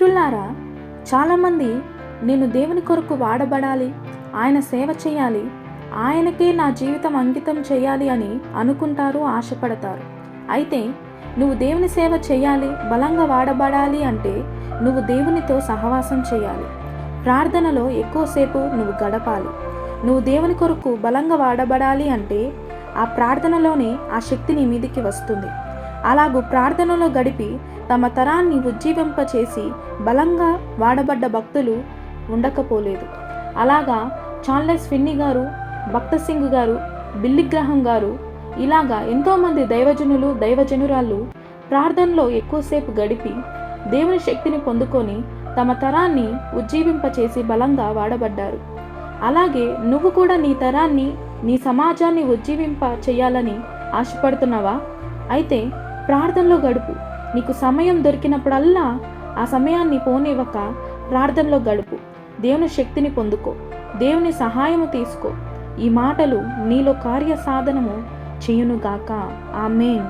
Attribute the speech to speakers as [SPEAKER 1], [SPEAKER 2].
[SPEAKER 1] మిత్రులారా, చాలామంది నేను దేవుని కొరకు వాడబడాలి, ఆయన సేవ చేయాలి, ఆయనకే నా జీవితం అంకితం చేయాలి అని అనుకుంటారు, ఆశపడతారు. అయితే నువ్వు దేవుని సేవ చేయాలి, బలంగా వాడబడాలి అంటే నువ్వు దేవునితో సహవాసం చేయాలి. ప్రార్థనలో ఎక్కువసేపు నువ్వు గడపాలి. నువ్వు దేవుని కొరకు బలంగా వాడబడాలి అంటే ఆ ప్రార్థనలోనే ఆ శక్తి నీ మీదికి వస్తుంది. అలాగూ ప్రార్థనలో గడిపి తమ తరాన్ని ఉజ్జీవింపచేసి బలంగా వాడబడ్డ భక్తులు ఉండకపోలేదు. అలాగా చార్లెస్ ఫిన్నీ గారు, భక్త సింగ్ గారు, బిల్లీ గ్రహం గారు, ఇలాగా ఎంతోమంది దైవజనులు, దైవజనురాళ్ళు ప్రార్థనలో ఎక్కువసేపు గడిపి దేవుని శక్తిని పొందుకొని తమ తరాన్ని ఉజ్జీవింపచేసి బలంగా వాడబడ్డారు. అలాగే నువ్వు కూడా నీ తరాన్ని, నీ సమాజాన్ని ఉజ్జీవింప చేయాలని ఆశపడుతున్నావా? అయితే ప్రార్థనలో గడుపు. నీకు సమయం దొరికినప్పుడల్లా ఆ సమయాన్ని పోనివ్వక ప్రార్థనలో గడుపు. దేవుని శక్తిని పొందుకో, దేవుని సహాయము తీసుకో. ఈ మాటలు నీలో కార్య సాధనము చేయునుగాక. ఆమేన్.